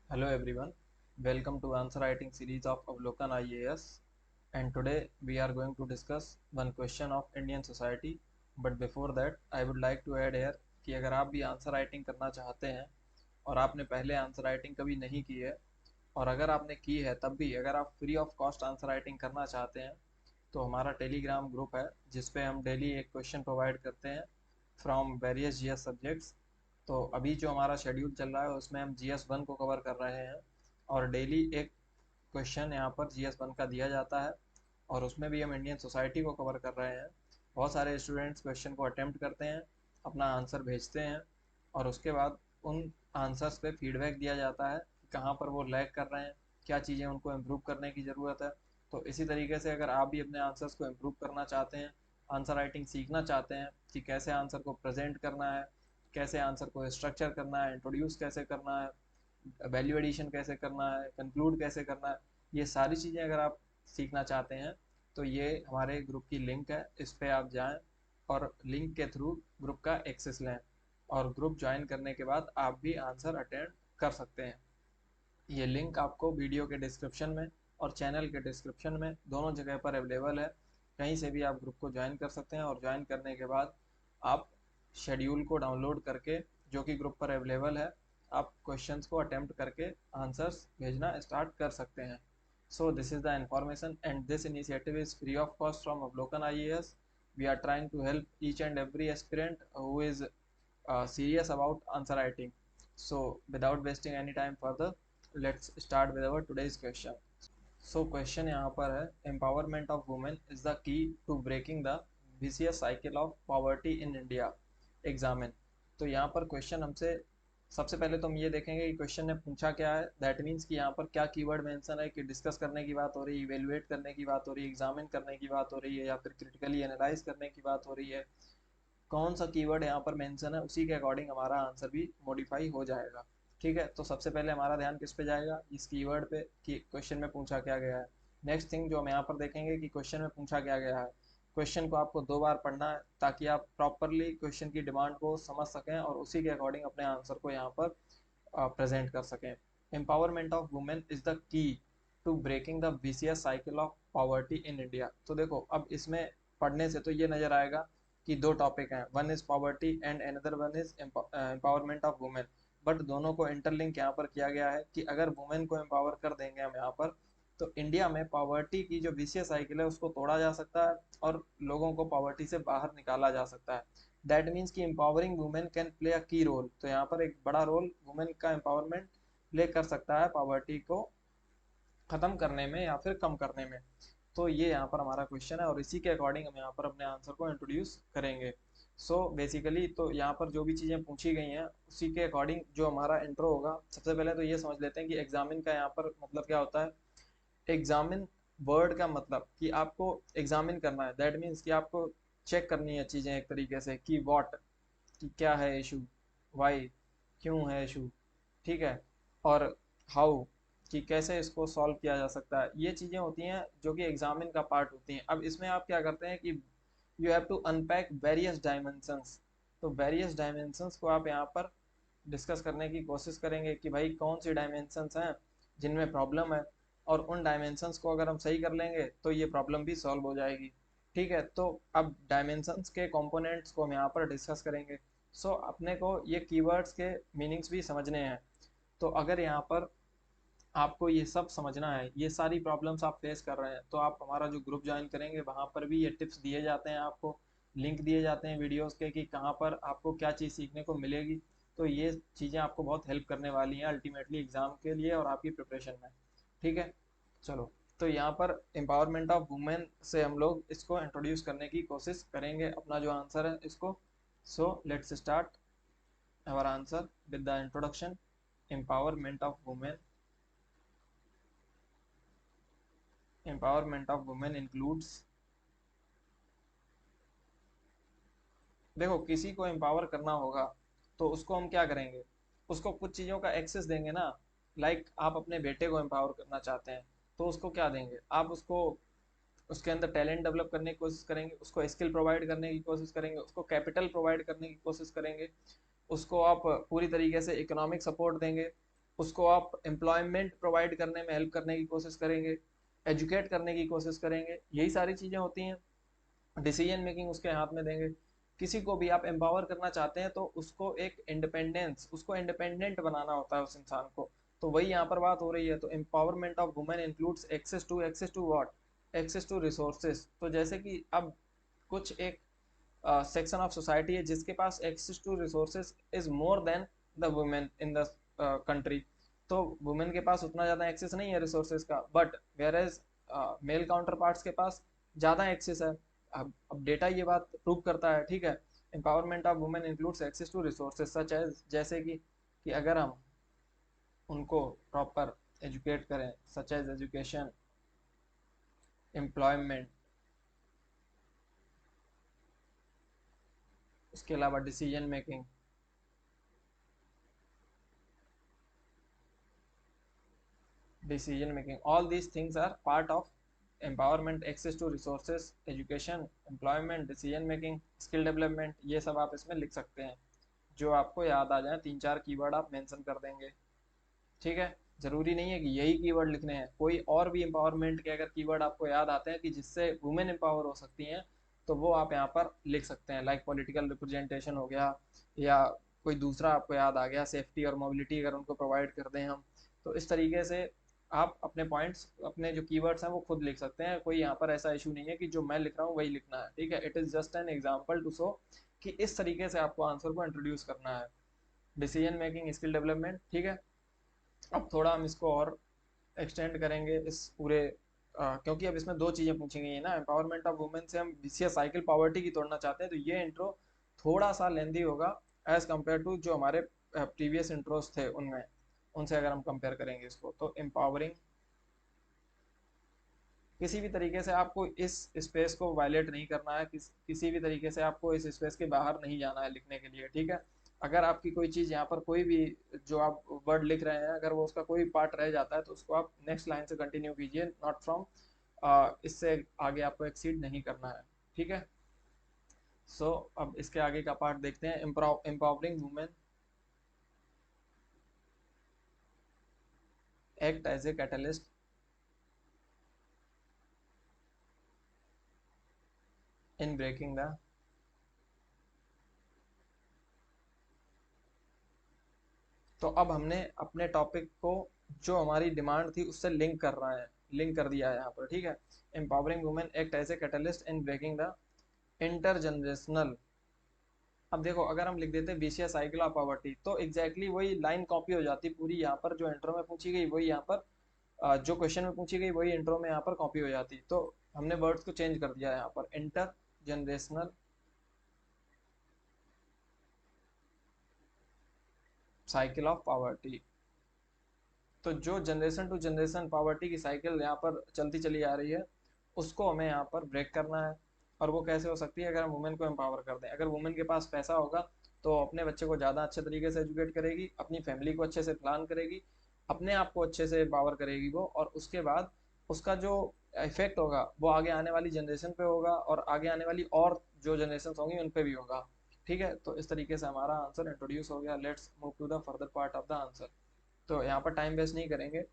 Hello everyone, welcome to answer writing series of Avlokan IAS, and today we are going to discuss one question of Indian society. But before that I would like to add here कि अगर आप भी answer writing करना चाहते हैं और आपने पहले आंसर राइटिंग कभी नहीं की है और अगर आपने की है तब भी अगर आप free of cost answer writing करना चाहते हैं तो हमारा टेलीग्राम ग्रुप है जिस पे हम डेली एक क्वेश्चन प्रोवाइड करते हैं फ्रॉम वेरियस जीएस सब्जेक्ट्स। तो अभी जो हमारा शेड्यूल चल रहा है उसमें हम GS1 को कवर कर रहे हैं और डेली एक क्वेश्चन यहाँ पर GS1 का दिया जाता है और उसमें भी हम इंडियन सोसाइटी को कवर कर रहे हैं। बहुत सारे स्टूडेंट्स क्वेश्चन को अटेम्प्ट करते हैं, अपना आंसर भेजते हैं और उसके बाद उन आंसर्स पे फीडबैक दिया जाता है कि कहाँ पर वो लैग कर रहे हैं, क्या चीज़ें उनको इम्प्रूव करने की ज़रूरत है। तो इसी तरीके से अगर आप भी अपने आंसर्स को इम्प्रूव करना चाहते हैं, आंसर राइटिंग सीखना चाहते हैं कि कैसे आंसर को प्रेजेंट करना है, कैसे आंसर को स्ट्रक्चर करना है, इंट्रोड्यूस कैसे करना है, वैल्यू एडिशन कैसे करना है, कंक्लूड कैसे करना है, ये सारी चीज़ें अगर आप सीखना चाहते हैं तो ये हमारे ग्रुप की लिंक है, इस पर आप जाएं और लिंक के थ्रू ग्रुप का एक्सेस लें और ग्रुप ज्वाइन करने के बाद आप भी आंसर अटेंड कर सकते हैं। ये लिंक आपको वीडियो के डिस्क्रिप्शन में और चैनल के डिस्क्रिप्शन में दोनों जगह पर अवेलेबल है। कहीं से भी आप ग्रुप को ज्वाइन कर सकते हैं और ज्वाइन करने के बाद आप शेड्यूल को डाउनलोड करके जो कि ग्रुप पर अवेलेबल है, आप क्वेश्चंस को अटेम्प्ट करके आंसर्स भेजना स्टार्ट कर सकते हैं। So this is the information and this initiative is free of cost from अवलोकन IAS. We are trying to help each and every aspirant who is serious about answer writing. So without wasting any time further, let's start with our today's question. So question यहाँ पर है, empowerment of women is the key to breaking the vicious cycle of poverty in India. Examine. तो यहाँ पर question हमसे सबसे पहले तो हम ये देखेंगे कि क्वेश्चन ने पूछा क्या है। दैट मीन्स कि यहाँ पर क्या कीवर्ड मेंशन है कि डिस्कस करने की बात हो रही है, इवेलुएट करने की बात हो रही है, एग्जामिन करने की बात हो रही है या फिर क्रिटिकली एनालाइज करने की बात हो रही है। कौन सा कीवर्ड यहाँ पर मेंशन है उसी के अकॉर्डिंग हमारा आंसर भी मॉडिफाई हो जाएगा। ठीक है, तो सबसे पहले हमारा ध्यान किस पे जाएगा, इस कीवर्ड पे कि क्वेश्चन में पूछा क्या गया है। नेक्स्ट थिंग जो हम यहाँ पर देखेंगे कि क्वेश्चन में पूछा क्या गया है। क्वेश्चन को आपको 2 बार पढ़ना है ताकि आप प्रॉपरली क्वेश्चन की डिमांड को समझ सकें और उसी के अकॉर्डिंग अपने आंसर को यहाँ पर प्रेजेंट कर सकें। Empowerment of women is the key to breaking the vicious cycle of poverty in India. तो देखो अब इसमें पढ़ने से तो ये नजर आएगा कि दो टॉपिक हैं, one is poverty and another one is empowerment of women. But दोनों को इंटरलिंक यहाँ पर किया गया है कि अगर वुमेन को एम्पावर कर देंगे हम यहाँ पर तो इंडिया में पॉवर्टी की जो विशियस साइकिल है उसको तोड़ा जा सकता है और लोगों को पॉवर्टी से बाहर निकाला जा सकता है। दैट मीन्स कि empowering women can play a की रोल। तो यहाँ पर एक बड़ा रोल वुमेन का एम्पावरमेंट प्ले कर सकता है पॉवर्टी को खत्म करने में या फिर कम करने में। तो ये यहाँ पर हमारा क्वेश्चन है और इसी के अकॉर्डिंग हम यहाँ पर अपने आंसर को इंट्रोड्यूस करेंगे। सो बेसिकली तो यहाँ पर जो भी चीज़ें पूछी गई हैं उसी के अकॉर्डिंग जो हमारा इंट्रो होगा, सबसे पहले तो ये समझ लेते हैं कि एग्जामिन का यहाँ पर मतलब क्या होता है। एग्जामिन वर्ड का मतलब कि आपको एग्जामिन करना है, दैट मीन्स कि आपको चेक करनी है चीज़ें एक तरीके से कि व्हाट, कि क्या है इशू, वाई, क्यों है इशू, ठीक है, और हाउ, कि कैसे इसको सॉल्व किया जा सकता है। ये चीज़ें होती हैं जो कि एग्जामिन का पार्ट होती हैं। अब इसमें आप क्या करते हैं कि you have to unpack various dimensions. तो वेरियस डायमेंशंस को आप यहाँ पर डिस्कस करने की कोशिश करेंगे कि भाई कौन सी डायमेंशंस हैं जिनमें प्रॉब्लम है और उन डायमेंशंस को अगर हम सही कर लेंगे तो ये प्रॉब्लम भी सॉल्व हो जाएगी। ठीक है, तो अब डायमेंशंस के कंपोनेंट्स को हम यहाँ पर डिस्कस करेंगे। सो अपने को ये कीवर्ड्स के मीनिंग्स भी समझने हैं। तो अगर यहाँ पर आपको ये सब समझना है, ये सारी प्रॉब्लम्स आप फेस कर रहे हैं, तो आप हमारा जो ग्रुप ज्वाइन करेंगे वहाँ पर भी ये टिप्स दिए जाते हैं, आपको लिंक दिए जाते हैं वीडियोस के कि कहाँ पर आपको क्या चीज़ सीखने को मिलेगी। तो ये चीज़ें आपको बहुत हेल्प करने वाली हैं अल्टीमेटली एग्ज़ाम के लिए और आपकी प्रिपरेशन में। ठीक है, चलो, तो यहाँ पर एम्पावरमेंट ऑफ वुमेन से हम लोग इसको इंट्रोड्यूस करने की कोशिश करेंगे, अपना जो आंसर है इसको। So let's start our answer with the introduction. Empowerment of women. Empowerment of women includes, देखो किसी को एम्पावर करना होगा तो उसको हम क्या करेंगे, उसको कुछ चीज़ों का एक्सेस देंगे ना। लाइक आप अपने बेटे को एम्पावर करना चाहते हैं तो उसको क्या देंगे, आप उसको उसके अंदर टैलेंट डेवलप करने की कोशिश करेंगे, उसको स्किल प्रोवाइड करने की कोशिश करेंगे, उसको कैपिटल प्रोवाइड करने की कोशिश करेंगे, उसको आप पूरी तरीके से इकोनॉमिक सपोर्ट देंगे, उसको आप एम्प्लॉयमेंट प्रोवाइड करने में हेल्प करने की कोशिश करेंगे, एजुकेट करने की कोशिश करेंगे, यही सारी चीज़ें होती हैं। डिसीजन मेकिंग उसके हाथ में देंगे। किसी को भी आप एम्पावर करना चाहते हैं तो उसको एक इंडिपेंडेंस, उसको इंडिपेंडेंट बनाना होता है उस इंसान को। तो वही यहाँ पर बात हो रही है। तो empowerment of women includes access to what, access to resources. तो जैसे कि अब कुछ एक सेक्शन ऑफ सोसाइटी है जिसके पास access to resources is more than the women in the country. तो वुमेन के पास उतना ज़्यादा एक्सेस नहीं है रिसोर्सेज का, but whereas male counterparts के पास ज़्यादा एक्सेस है। अब डेटा ये बात प्रूव करता है, ठीक है। Empowerment of women includes access to resources such as, जैसे कि अगर हम उनको प्रॉपर एजुकेट करें, सच एज एजुकेशन, एम्प्लॉयमेंट, उसके अलावा decision making, decision making, all these things are part of empowerment, access to resources, education, employment, decision making, skill development। ये सब आप इसमें लिख सकते हैं, जो आपको याद आ जाए। 3-4 कीवर्ड आप मेंशन कर देंगे, ठीक है। जरूरी नहीं है कि यही कीवर्ड लिखने हैं, कोई और भी एम्पावरमेंट के अगर कीवर्ड आपको याद आते हैं कि जिससे वुमेन एम्पावर हो सकती हैं, तो वो आप यहाँ पर लिख सकते हैं। लाइक पॉलिटिकल रिप्रेजेंटेशन हो गया, या कोई दूसरा आपको याद आ गया, सेफ्टी और मोबिलिटी अगर उनको प्रोवाइड कर दें हम। तो इस तरीके से आप अपने पॉइंट्स, अपने जो कीवर्ड्स हैं वो खुद लिख सकते हैं। कोई यहाँ पर ऐसा इशू नहीं है कि जो मैं लिख रहा हूँ वही लिखना है, ठीक है। It is just an example to show कि इस तरीके से आपको आंसर को इंट्रोड्यूस करना है। डिसीजन मेकिंग, स्किल डेवलपमेंट, ठीक है। अब थोड़ा हम इसको और एक्सटेंड करेंगे इस पूरे क्योंकि अब इसमें दो चीज़ें पूछी गई है ना। एम्पावरमेंट ऑफ वुमेन से हम विशियस साइकिल पॉवर्टी की तोड़ना चाहते हैं, तो ये इंट्रो थोड़ा सा लेंदी होगा एज कम्पेयर टू जो हमारे प्रीवियस इंट्रोज थे उनमें, उनसे अगर हम कंपेयर करेंगे इसको। तो एम्पावरिंग, किसी भी तरीके से आपको इस स्पेस को वायलेट नहीं करना है, किसी भी तरीके से आपको इस स्पेस के बाहर नहीं जाना है लिखने के लिए, ठीक है। अगर आपकी कोई चीज़ यहाँ पर कोई भी जो आप वर्ड लिख रहे हैं, अगर वो उसका कोई पार्ट रह जाता है तो उसको आप नेक्स्ट लाइन से कंटिन्यू कीजिए, नॉट फ्रॉम, इससे आगे आपको एक्सीड नहीं करना है, ठीक है। सो अब इसके आगे का पार्ट देखते हैं। Empowering women act as a catalyst in breaking the. तो अब हमने अपने टॉपिक को, जो हमारी डिमांड थी उससे लिंक कर रहा है, लिंक कर दिया है यहाँ पर, ठीक है। Empowering women act as a catalyst in breaking the intergenerational. अब देखो, अगर हम लिख देते बीसीए साइकिल ऑफ पॉवर्टी, तो एग्जैक्टली वही लाइन कॉपी हो जाती पूरी, यहाँ पर जो इंट्रो में पूछी गई वही यहाँ पर जो क्वेश्चन में पूछी गई वही इंट्रो में यहाँ पर कॉपी हो जाती। तो हमने वर्ड्स को चेंज कर दिया यहाँ पर, inter generational cycle of poverty. तो जो जनरेशन टू जनरेशन पॉवर्टी की साइकिल यहाँ पर चलती चली आ रही है, उसको हमें यहाँ पर ब्रेक करना है। और वो कैसे हो सकती है? अगर हम वुमेन को एम्पावर कर दें। अगर वुमेन के पास पैसा होगा तो अपने बच्चे को ज़्यादा अच्छे तरीके से एजुकेट करेगी, अपनी फैमिली को अच्छे से प्लान करेगी, अपने आप को अच्छे से एम्पावर करेगी वो, और उसके बाद उसका जो इफेक्ट होगा वो आगे आने वाली जनरेशन पे होगा, और आगे आने वाली और जो जनरेशन होंगी उन पे भी होगा, ठीक है। तो इस तरीके से हमारा आंसर इंट्रोड्यूस हो गया। Let's move to the further part of the answer. तो यहाँ पर टाइम वेस्ट नहीं करेंगे।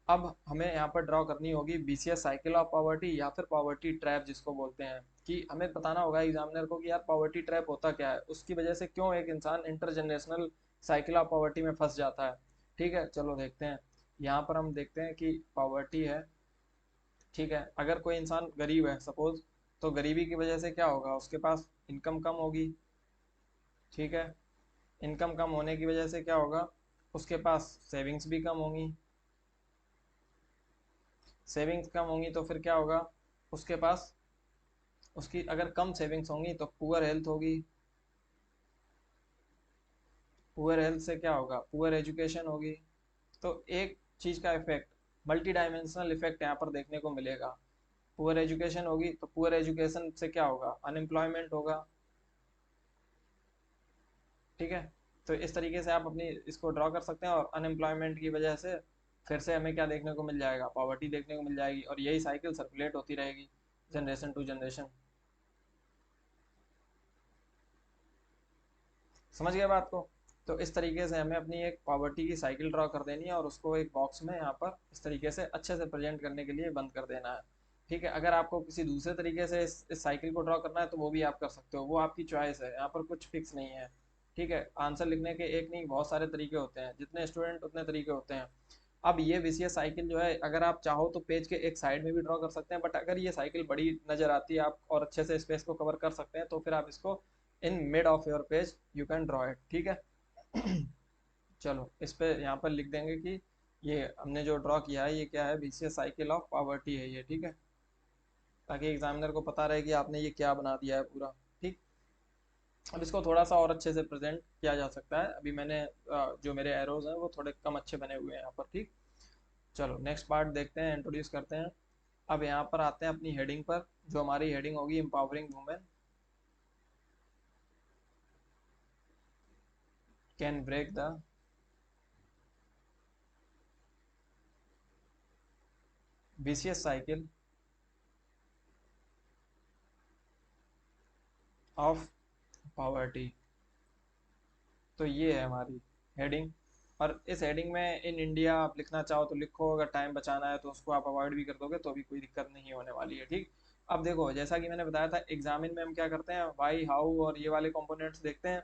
अब हमें यहाँ पर ड्रॉ करनी होगी बीसीएस साइकिल ऑफ पॉवर्टी, या फिर पॉवर्टी ट्रैप जिसको बोलते हैं। कि हमें बताना होगा एग्जामिनर को कि यार पॉवर्टी ट्रैप होता क्या है, उसकी वजह से क्यों एक इंसान इंटरजेनरेशनल साइकिल ऑफ पॉवर्टी में फंस जाता है, ठीक है। चलो देखते हैं। यहाँ पर हम देखते हैं कि पॉवर्टी है, ठीक है। अगर कोई इंसान गरीब है सपोज, तो गरीबी की वजह से क्या होगा, उसके पास इनकम कम होगी, ठीक है। इनकम कम होने की वजह से क्या होगा, उसके पास सेविंग्स भी कम होंगी। सेविंग्स कम होंगी तो फिर क्या होगा, उसके पास, उसकी अगर कम सेविंग्स होंगी तो पुअर हेल्थ होगी। पुअर हेल्थ से क्या होगा, पुअर एजुकेशन होगी। तो एक चीज का इफेक्ट, मल्टी डायमेंशनल इफेक्ट यहाँ पर देखने को मिलेगा। पुअर एजुकेशन होगी तो पुअर एजुकेशन से क्या होगा, अनएम्प्लॉयमेंट होगा, ठीक है। तो इस तरीके से आप अपनी इसको ड्रॉ कर सकते हैं, और अनएम्प्लॉयमेंट की वजह से फिर से हमें क्या देखने को मिल जाएगा, पॉवर्टी देखने को मिल जाएगी, और यही साइकिल सर्कुलेट होती रहेगी जनरेशन टू जनरेशन। समझ गए बात को? तो इस तरीके से हमें अपनी एक पॉवर्टी की साइकिल ड्रॉ कर देनी है और उसको एक बॉक्स में यहाँ पर इस तरीके से अच्छे से प्रेजेंट करने के लिए बंद कर देना है। ठीक है, अगर आपको किसी दूसरे तरीके से इस साइकिल को ड्रॉ करना है तो वो भी आप कर सकते हो, वो आपकी चॉइस है, यहाँ पर कुछ फिक्स नहीं है। ठीक है, आंसर लिखने के एक नहीं बहुत सारे तरीके होते हैं, जितने स्टूडेंट उतने तरीके होते हैं। अब ये विशेष साइकिल जो है अगर आप चाहो तो पेज के एक साइड में भी ड्रॉ कर सकते हैं, बट अगर ये साइकिल बड़ी नजर आती है आप और अच्छे से स्पेस को कवर कर सकते हैं तो फिर आप इसको in mid of your page you can draw it. ठीक है। चलो इस पे यहाँ पर लिख देंगे कि ये हमने जो ड्रॉ किया है ये क्या है, बीसीएस साइकिल ऑफ पॉवर्टी है ये। ठीक है, ताकि एग्जामिनर को पता रहे कि आपने ये क्या बना दिया है पूरा। ठीक, अब इसको थोड़ा सा और अच्छे से प्रेजेंट किया जा सकता है। अभी मैंने जो मेरे एरोज हैं वो थोड़े कम अच्छे बने हुए हैं यहाँ पर। ठीक, चलो नेक्स्ट पार्ट देखते हैं, इंट्रोड्यूस करते हैं। अब यहाँ पर आते हैं अपनी हेडिंग पर, जो हमारी हेडिंग होगी empowering women can break the vicious cycle of poverty. तो ये है हमारी हेडिंग। और इस हेडिंग में इन इंडिया आप लिखना चाहो तो लिखो, अगर टाइम बचाना है तो उसको आप अवॉइड भी कर दोगे तो भी कोई दिक्कत नहीं होने वाली है। ठीक, अब देखो जैसा कि मैंने बताया था एग्जामिन में हम क्या करते हैं, वाई हाउ और ये वाले कंपोनेंट्स देखते हैं।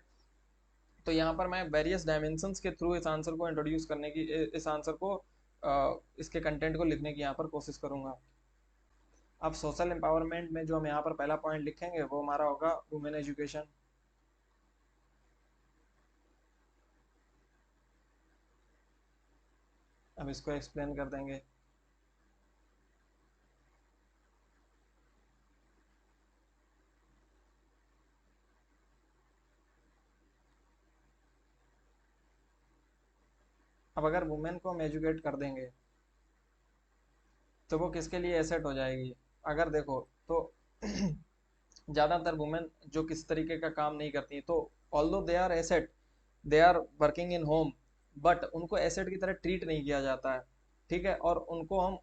तो यहाँ पर मैं वेरियस डायमेंशंस के थ्रू इस आंसर को इंट्रोड्यूस करने की, इस आंसर को इसके कंटेंट को लिखने की यहाँ पर कोशिश करूंगा। अब सोशल एम्पावरमेंट में जो हम यहाँ पर पहला पॉइंट लिखेंगे वो हमारा होगा वुमेन एजुकेशन। अब इसको एक्सप्लेन कर देंगे। अब अगर वुमेन को हम एजुकेट कर देंगे तो वो किसके लिए एसेट हो जाएगी। अगर देखो तो ज़्यादातर वुमेन जो किस तरीके का काम नहीं करती, तो although they are asset, they are working in home, but उनको एसेट की तरह ट्रीट नहीं किया जाता है। ठीक है, और उनको हम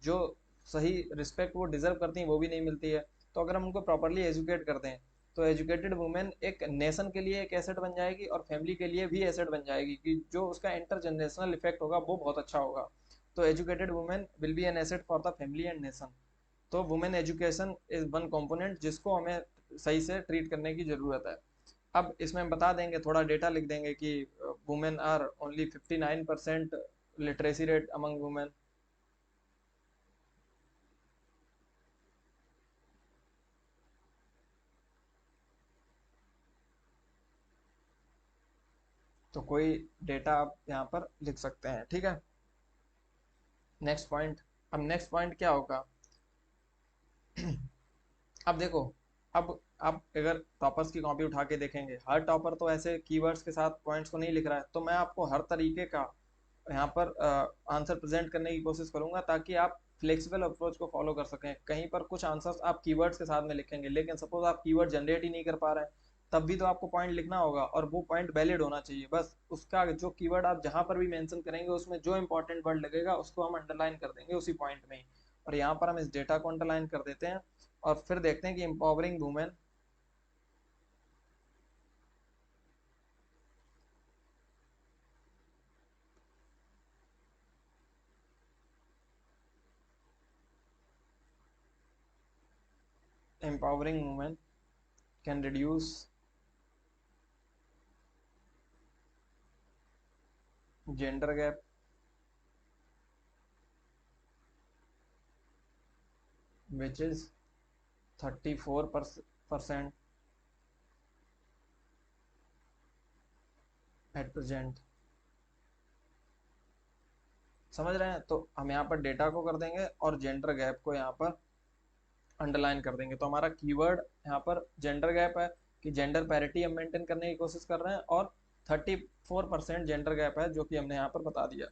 जो सही रिस्पेक्ट वो डिजर्व करती हैं वो भी नहीं मिलती है। तो अगर हम उनको प्रॉपरली एजुकेट कर दें तो एजुकेटेड वुमेन एक नेशन के लिए एक एसेट बन जाएगी और फैमिली के लिए भी एसेट बन जाएगी, कि जो उसका इंटर जनरेशनल इफेक्ट होगा वो बहुत अच्छा होगा। तो educated women will be an asset for the family and nation. तो women education is one component जिसको हमें सही से ट्रीट करने की ज़रूरत है। अब इसमें हम बता देंगे, थोड़ा डेटा लिख देंगे कि women are only 59% literacy rate among women. तो कोई डेटा आप यहाँ पर लिख सकते हैं। ठीक है, नेक्स्ट पॉइंट। अब नेक्स्ट पॉइंट क्या होगा, अब देखो, अब आप अगर टॉपर्स की कॉपी उठा के देखेंगे, हर टॉपर तो ऐसे कीवर्ड्स के साथ पॉइंट्स को नहीं लिख रहा है। तो मैं आपको हर तरीके का यहाँ पर आंसर प्रेजेंट करने की कोशिश करूंगा ताकि आप फ्लेक्सिबल अप्रोच को फॉलो कर सकें। कहीं पर कुछ आंसर्स आप कीवर्ड्स के साथ में लिखेंगे, लेकिन सपोज आप कीवर्ड जनरेट ही नहीं कर पा रहे हैं, तब भी तो आपको पॉइंट लिखना होगा और वो पॉइंट वैलिड होना चाहिए। बस उसका जो कीवर्ड आप जहां पर भी मेंशन करेंगे उसमें जो इंपॉर्टेंट वर्ड लगेगा उसको हम अंडरलाइन कर देंगे उसी पॉइंट में ही। और यहाँ पर हम इस डेटा को अंडरलाइन कर देते हैं और फिर देखते हैं कि empowering women empowering women can reduce gender gap which is 34% at present. समझ रहे हैं, तो हम यहाँ पर डेटा को कर देंगे और जेंडर गैप को यहाँ पर अंडरलाइन कर देंगे। तो हमारा कीवर्ड यहाँ पर जेंडर गैप है, कि जेंडर पैरिटी हम मेंटेन करने की कोशिश कर रहे हैं, और 34% जेंडर गैप है जो कि हमने यहाँ पर बता दिया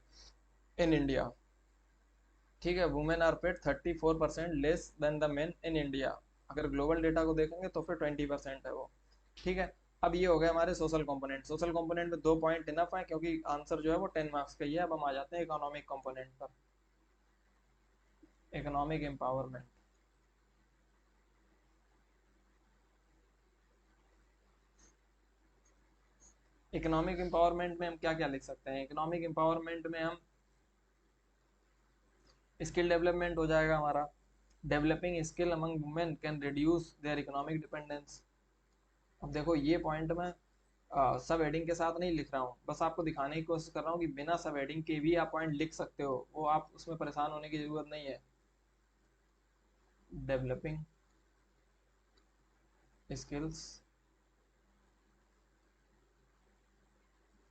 इन इंडिया। ठीक है, women are paid 34% less than the men in India. अगर ग्लोबल डेटा को देखेंगे तो फिर 20% है वो। ठीक है, अब ये हो गए हमारे सोशल कंपोनेंट। सोशल कंपोनेंट में 2 पॉइंट इनफ है क्योंकि आंसर जो है वो 10 मार्क्स का ही है। अब हम आ जाते हैं इकोनॉमिक कंपोनेंट पर, इकोनॉमिक एम्पावरमेंट। इकोनॉमिक एम्पावरमेंट में हम क्या क्या लिख सकते हैं? इकोनॉमिक एम्पावरमेंट में हम स्किल डेवलपमेंट हो जाएगा हमारा। Developing skill among women can reduce their economic dependence. अब देखो ये पॉइंट मैं सब हेडिंग के साथ नहीं लिख रहा हूँ, बस आपको दिखाने की कोशिश कर रहा हूँ कि बिना सब हेडिंग के भी आप पॉइंट लिख सकते हो, वो आप उसमें परेशान होने की जरूरत नहीं है। Developing skills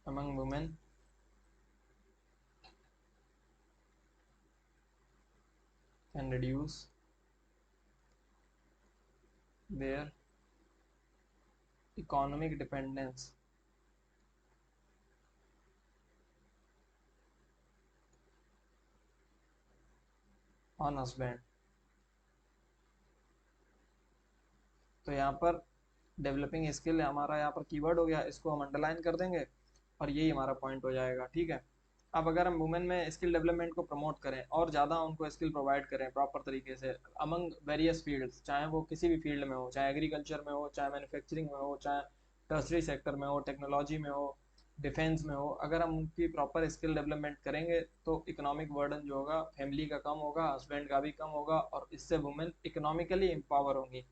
among women can reduce their economic dependence on husband। तो यहाँ पर डेवलपिंग स्किल हमारा यहाँ पर कीवर्ड हो गया, इसको हम अंडरलाइन कर देंगे और यही हमारा पॉइंट हो जाएगा। ठीक है, अब अगर हम वुमेन में स्किल डेवलपमेंट को प्रमोट करें और ज़्यादा उनको स्किल प्रोवाइड करें प्रॉपर तरीके से अमंग वेरियस फील्ड्स, चाहे वो किसी भी फील्ड में हो, चाहे एग्रीकल्चर में हो, चाहे मैन्युफैक्चरिंग में हो, चाहे टर्सरी सेक्टर में हो, टेक्नोलॉजी में हो, डिफेंस में हो, अगर हम उनकी प्रॉपर स्किल डेवलपमेंट करेंगे तो इकोनॉमिक बर्डन जो होगा फैमिली का कम होगा, हस्बैंड का भी कम होगा और इससे वुमेन इकोनॉमिकली एम्पावर होंगी।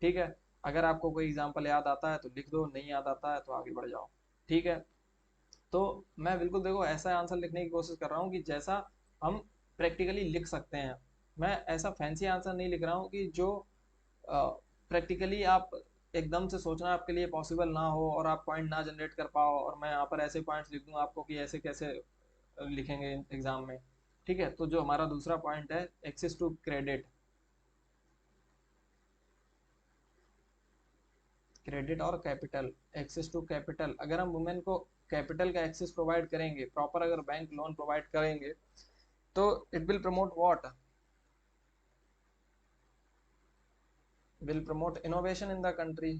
ठीक है, अगर आपको कोई एग्जांपल याद आता है तो लिख दो, नहीं याद आता है तो आगे बढ़ जाओ। ठीक है, तो मैं बिल्कुल देखो ऐसा आंसर लिखने की कोशिश कर रहा हूँ कि जैसा हम प्रैक्टिकली लिख सकते हैं। मैं ऐसा फैंसी आंसर नहीं लिख रहा हूँ कि जो प्रैक्टिकली आप एकदम से सोचना आपके लिए पॉसिबल ना हो और आप पॉइंट ना जनरेट कर पाओ और मैं यहाँ पर ऐसे पॉइंट्स लिख दूँ आपको कि ऐसे कैसे लिखेंगे एग्जाम में। ठीक है, तो जो हमारा दूसरा पॉइंट है एक्सेस टू क्रेडिट, क्रेडिट और कैपिटल। एक्सेस टू कैपिटल, अगर हम वुमेन को कैपिटल का एक्सेस प्रोवाइड करेंगे, प्रॉपर अगर बैंक लोन प्रोवाइड करेंगे तो it will promote what? Will promote innovation in the country.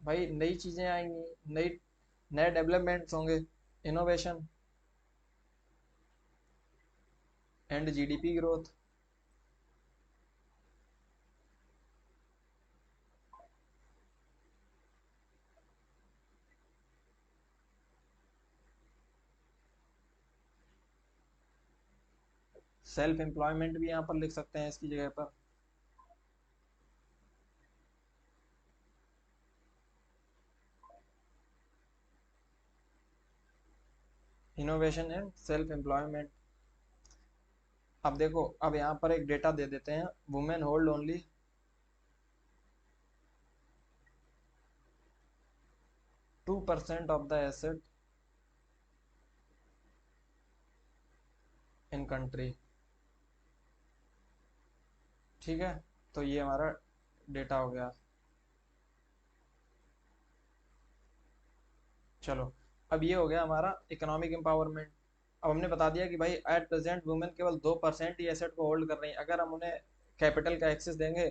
भाई नई चीजें आएंगी, नई नए डेवलपमेंट्स होंगे, innovation and GDP growth. Self employment भी यहाँ पर लिख सकते हैं इसकी जगह पर। Innovation and self employment. अब देखो, अब यहाँ पर एक डेटा दे देते हैं, women hold only 2% of the asset in country. ठीक है, तो ये हमारा डेटा हो गया। चलो, अब ये हो गया हमारा इकोनॉमिक एम्पावरमेंट। अब हमने बता दिया कि भाई एट प्रेजेंट वुमेन केवल 2% ही एसेट को होल्ड कर रही हैं। अगर हम उन्हें कैपिटल का एक्सेस देंगे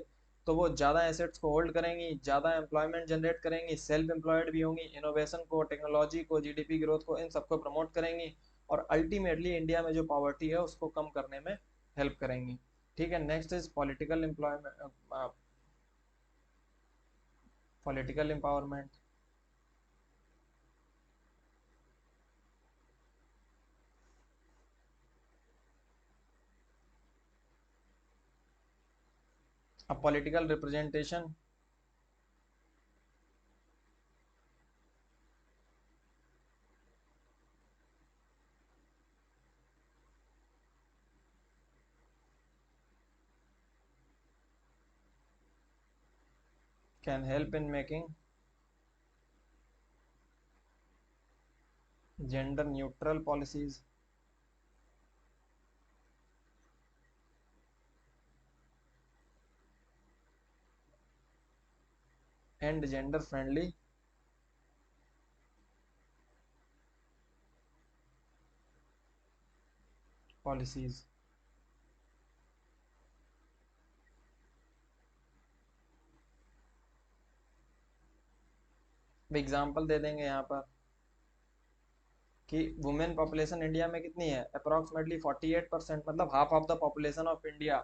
तो वो ज़्यादा एसेट्स को होल्ड करेंगी, ज़्यादा एम्प्लॉयमेंट जनरेट करेंगी, सेल्फ एम्प्लॉयड भी होंगी, इनोवेशन को, टेक्नोलॉजी को, जीडीपी ग्रोथ को, इन सबको प्रमोट करेंगी और अल्टीमेटली इंडिया में जो पॉवर्टी है उसको कम करने में हेल्प करेंगी। ठीक है, next is political employment, political empowerment. अब political representation can help in making gender neutral policies and gender friendly policies. Example दे देंगे यहाँ पर कि वुमेन पॉपुलेशन इंडिया में कितनी है, अप्रोक्सीमेटली 48%, मतलब half of the population of India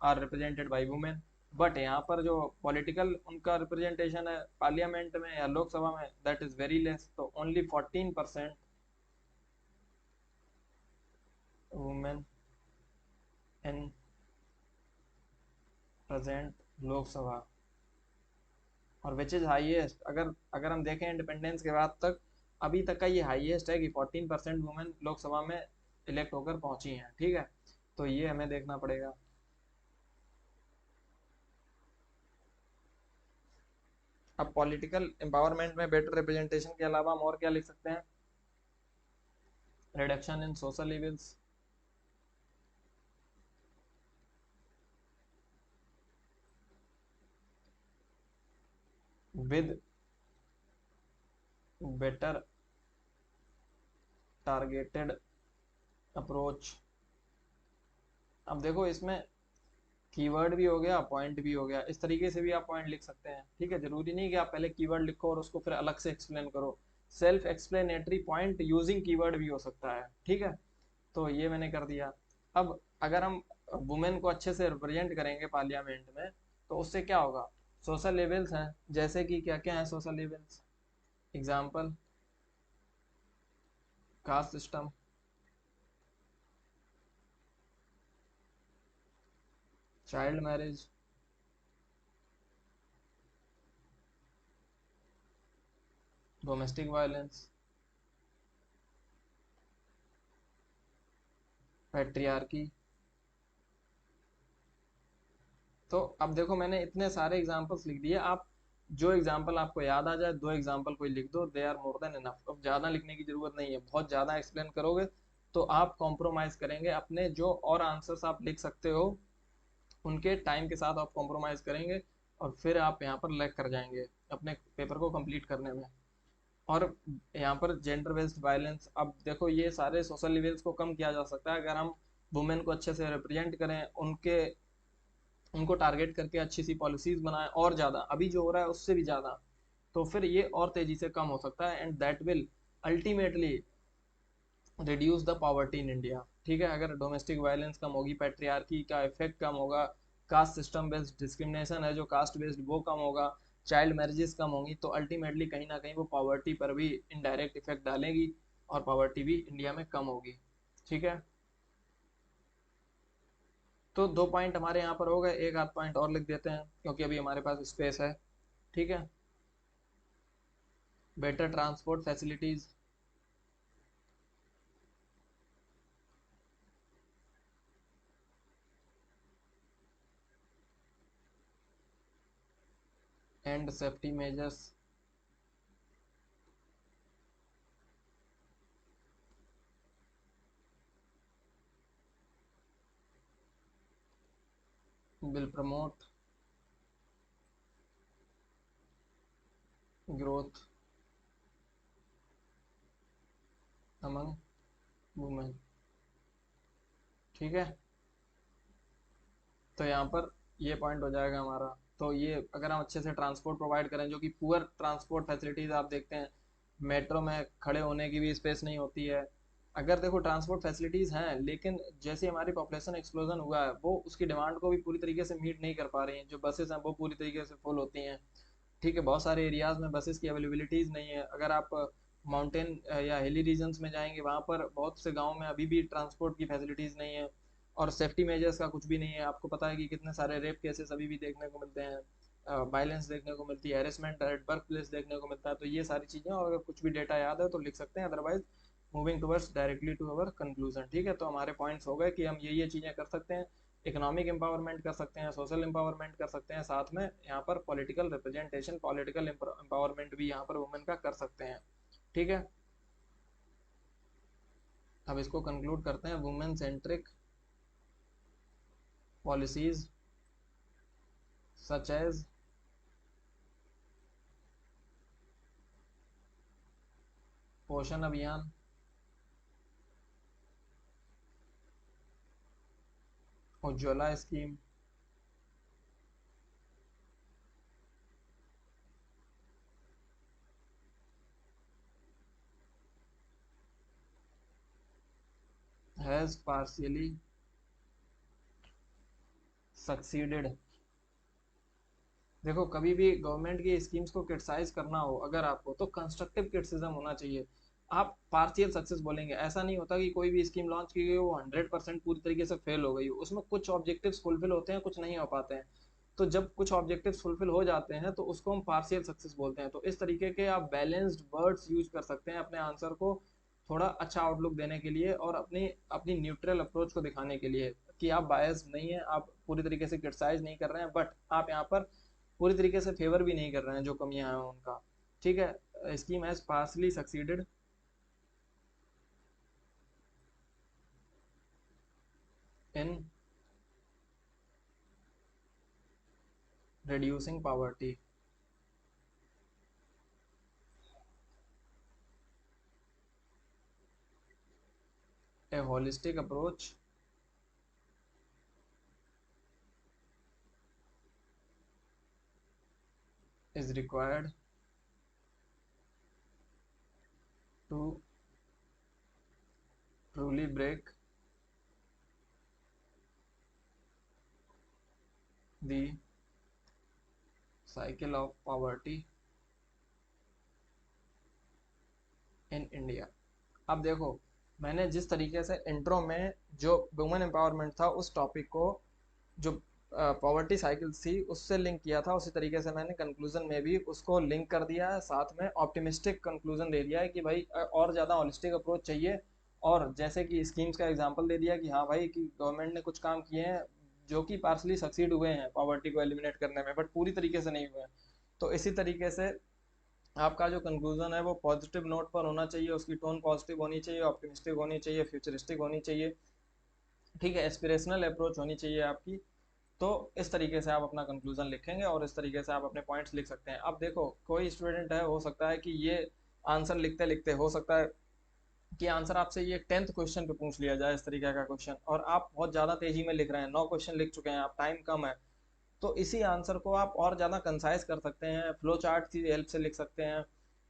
are represented by women. But यहाँ पर जो पॉलिटिकल उनका रिप्रेजेंटेशन है पार्लियामेंट में या लोकसभा में, दैट इज वेरी लेस। तो only 14% women in present Lok Sabha, और विच इज हाईएस्ट। अगर अगर हम देखें इंडिपेंडेंस के बाद तक, अभी तक का ये हाईएस्ट है कि 14% वुमेन लोकसभा में इलेक्ट होकर पहुंची हैं। ठीक है, तो ये हमें देखना पड़ेगा। अब पॉलिटिकल एम्पावरमेंट में बेटर रिप्रेजेंटेशन के अलावा हम और क्या लिख सकते हैं? Reduction in social evils, with better targeted approach. अब देखो इसमें कीवर्ड भी हो गया, पॉइंट भी हो गया, इस तरीके से भी आप पॉइंट लिख सकते हैं। ठीक है, जरूरी नहीं कि आप पहले कीवर्ड लिखो और उसको फिर अलग से एक्सप्लेन करो। Self explanatory point using keyword भी हो सकता है। ठीक है, तो ये मैंने कर दिया। अब अगर हम वुमेन को अच्छे से रिप्रेजेंट करेंगे पार्लियामेंट में, तो उससे क्या होगा? सोशल लेवल्स हैं, जैसे कि क्या क्या है social levels? Example, caste system, child marriage, domestic violence, patriarchy. तो अब देखो मैंने इतने सारे एग्जाम्पल्स लिख दिए। आप जो एग्जाम्पल आपको याद आ जाए, 2 एग्जाम्पल कोई लिख दो, they are more than enough. अब ज़्यादा लिखने की जरूरत नहीं है। बहुत ज़्यादा एक्सप्लेन करोगे तो आप कॉम्प्रोमाइज़ करेंगे अपने जो और आंसर्स आप लिख सकते हो उनके टाइम के साथ, आप कॉम्प्रोमाइज़ करेंगे और फिर आप यहाँ पर लैग कर जाएंगे अपने पेपर को कंप्लीट करने में। और यहाँ पर जेंडर बेस्ड वायलेंस, अब देखो ये सारे सोशल इवेंट्स को कम किया जा सकता है अगर हम वुमेन को अच्छे से रिप्रेजेंट करें, उनके उनको टारगेट करके अच्छी सी पॉलिसीज बनाएं, और ज़्यादा अभी जो हो रहा है उससे भी ज़्यादा। तो फिर ये और तेज़ी से कम हो सकता है, and that will ultimately reduce the poverty in India. ठीक है, अगर डोमेस्टिक वायलेंस कम होगी, पैट्रियार्की का इफेक्ट कम होगा, कास्ट सिस्टम बेस्ड डिस्क्रिमिनेशन है जो कास्ट बेस्ड वो कम होगा, चाइल्ड मैरिजेस कम होंगी, तो अल्टीमेटली कहीं ना कहीं वो पॉवर्टी पर भी इनडायरेक्ट इफेक्ट डालेगी और पॉवर्टी भी इंडिया में कम होगी। ठीक है, तो 2 पॉइंट हमारे यहाँ पर हो गए, एक आध पॉइंट और लिख देते हैं क्योंकि अभी हमारे पास स्पेस है। ठीक है, better transport facilities, and safety measures will promote growth among women. ठीक है, तो यहाँ पर ये पॉइंट हो जाएगा हमारा। तो ये अगर हम अच्छे से ट्रांसपोर्ट प्रोवाइड करें, जो कि पुअर ट्रांसपोर्ट फैसिलिटीज़ आप देखते हैं, मेट्रो में खड़े होने की भी स्पेस नहीं होती है। अगर देखो ट्रांसपोर्ट फैसिलिटीज़ हैं, लेकिन जैसे हमारी पॉपुलेशन एक्सप्लोजन हुआ है, वो उसकी डिमांड को भी पूरी तरीके से मीट नहीं कर पा रही हैं। जो बसेस हैं वो पूरी तरीके से फुल होती हैं। ठीक है, बहुत सारे एरियाज़ में बसेस की अवेलेबिलिटीज़ नहीं है। अगर आप माउंटेन या हिली रीजन्स में जाएंगे, वहाँ पर बहुत से गाँव में अभी भी ट्रांसपोर्ट की फैसिलिटीज़ नहीं है, और सेफ्टी मेजर्स का कुछ भी नहीं है। आपको पता है कि कितने सारे रेप केसेस अभी भी देखने को मिलते हैं, वायलेंस देखने को मिलती है, हेरेसमेंट एट वर्क प्लेस देखने को मिलता है। तो ये सारी चीज़ें, और अगर कुछ भी डेटा याद है तो लिख सकते हैं, otherwise moving towards directly to our conclusion. ठीक है, तो हमारे पॉइंट्स हो गए कि हम ये चीज़ें कर सकते हैं। इकोनॉमिक एम्पावरमेंट कर सकते हैं, सोशल एम्पावरमेंट कर सकते हैं, साथ में यहाँ पर पॉलिटिकल रिप्रेजेंटेशन, पॉलिटिकल एम्पावरमेंट भी यहाँ पर वुमेन का कर सकते हैं। ठीक है, अब इसको कंक्लूड करते हैं। Women centric policies such as Poshan Abhiyaan, Ujjwala scheme, has partially succeeded देखो, कभी भी गवर्नमेंट की स्कीम्स को क्रिटिसाइज करना हो अगर आपको, तो कंस्ट्रक्टिव क्रिटिसिज्म होना चाहिए। आप पार्शियल सक्सेस बोलेंगे, ऐसा नहीं होता कि कोई भी स्कीम लॉन्च की गई वो 100% पूरी तरीके से फेल हो गई हो। उसमें कुछ ऑब्जेक्टिव्स फुलफिल होते हैं, कुछ नहीं हो पाते हैं। तो जब कुछ ऑब्जेक्टिव्स फुलफिल हो जाते हैं तो उसको हम पार्शियल सक्सेस बोलते हैं। तो इस तरीके के आप बैलेंस्ड वर्ड्स यूज कर सकते हैं अपने आंसर को थोड़ा अच्छा आउटलुक देने के लिए, और अपनी अपनी न्यूट्रल अप्रोच को दिखाने के लिए कि आप बायस नहीं है, आप पूरी तरीके से क्रिटिसाइज नहीं कर रहे हैं, बट आप यहाँ पर पूरी तरीके से फेवर भी नहीं कर रहे हैं जो कमियां हैं उनका। ठीक है, scheme has partially succeeded in reducing poverty. A holistic approach is required to truly break the cycle of poverty in India. अब देखो, मैंने जिस तरीके से इंट्रो में जो वुमेन एम्पावरमेंट था उस टॉपिक को, जो पॉवर्टी साइकिल थी उससे लिंक किया था, उसी तरीके से मैंने कंक्लूजन में भी उसको लिंक कर दिया है। साथ में ऑप्टिमिस्टिक कंक्लूजन दे दिया है कि भाई और ज़्यादा हॉलिस्टिक अप्रोच चाहिए। और जैसे कि स्कीम्स का एग्जांपल दे दिया कि हाँ भाई, कि गवर्नमेंट ने कुछ काम किए हैं जो कि पार्सली सक्सीड हुए हैं पॉवर्टी को एलिमिनेट करने में, बट पूरी तरीके से नहीं हुए हैं। तो इसी तरीके से आपका जो कंक्लूजन है वो पॉजिटिव नोट पर होना चाहिए, उसकी टोन पॉजिटिव होनी चाहिए, ऑप्टिमिस्टिक होनी चाहिए, फ्यूचरिस्टिक होनी चाहिए। ठीक है, एस्पिरेशनल अप्रोच होनी चाहिए आपकी। तो इस तरीके से आप अपना कंक्लूजन लिखेंगे और इस तरीके से आप अपने पॉइंट्स लिख सकते हैं। अब देखो, कोई स्टूडेंट है, हो सकता है कि ये आंसर लिखते लिखते हो सकता है कि आंसर आपसे ये 10th क्वेश्चन पे पूछ लिया जाए इस तरीके का क्वेश्चन, और आप बहुत ज़्यादा तेजी में लिख रहे हैं, 9 क्वेश्चन लिख चुके हैं आप, टाइम कम है। तो इसी आंसर को आप और ज़्यादा कंसाइज कर सकते हैं, फ्लो चार्ट की हेल्प से लिख सकते हैं।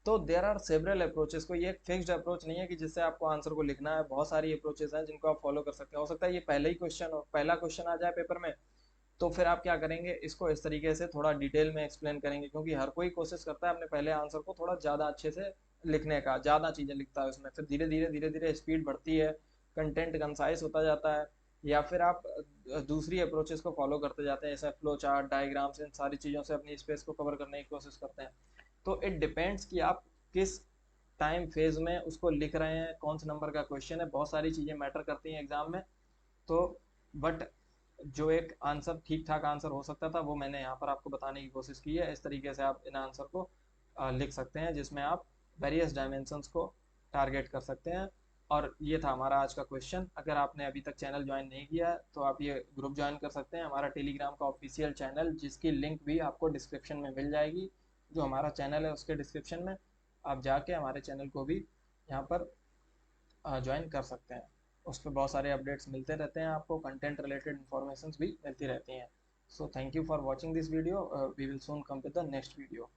तो देर आर सेवरल अप्रोचेस, कोई एक फिक्स्ड अप्रोच नहीं है कि जिससे आपको आंसर को लिखना है। बहुत सारी अप्रोचेस हैं जिनको आप फॉलो कर सकते हैं। हो सकता है ये पहले ही क्वेश्चन हो, पहला क्वेश्चन आ जाए पेपर में, तो फिर आप क्या करेंगे, इसको इस तरीके से थोड़ा डिटेल में एक्सप्लेन करेंगे, क्योंकि हर कोई कोशिश करता है अपने पहले आंसर को थोड़ा ज़्यादा अच्छे से लिखने का, ज़्यादा चीज़ें लिखता है उसमें, फिर धीरे धीरे स्पीड बढ़ती है, कंटेंट कंसाइज होता जाता है। या फिर आप दूसरी अप्रोचेस को फॉलो करते जाते हैं, जैसे फ्लो चार्ट, डायग्राम्स, इन सारी चीज़ों से अपनी स्पेस को कवर करने की कोशिश करते हैं। तो इट डिपेंड्स कि आप किस टाइम फेज में उसको लिख रहे हैं, कौन से नंबर का क्वेश्चन है, बहुत सारी चीज़ें मैटर करती हैं एग्जाम में। तो बट जो एक आंसर ठीक ठाक आंसर हो सकता था वो मैंने यहाँ पर आपको बताने की कोशिश की है। इस तरीके से आप इन आंसर को लिख सकते हैं, जिसमें आप वेरियस डायमेंशंस को टारगेट कर सकते हैं। और ये था हमारा आज का क्वेश्चन। अगर आपने अभी तक चैनल ज्वाइन नहीं किया है तो आप ये ग्रुप ज्वाइन कर सकते हैं, हमारा टेलीग्राम का ऑफिशियल चैनल, जिसकी लिंक भी आपको डिस्क्रिप्शन में मिल जाएगी। जो हमारा चैनल है उसके डिस्क्रिप्शन में आप जाके हमारे चैनल को भी यहाँ पर ज्वाइन कर सकते हैं। उस पर बहुत सारे अपडेट्स मिलते रहते हैं, आपको कंटेंट रिलेटेड इन्फॉर्मेशन भी मिलती रहती हैं। So thank you for watching this video, we will soon come with the next video.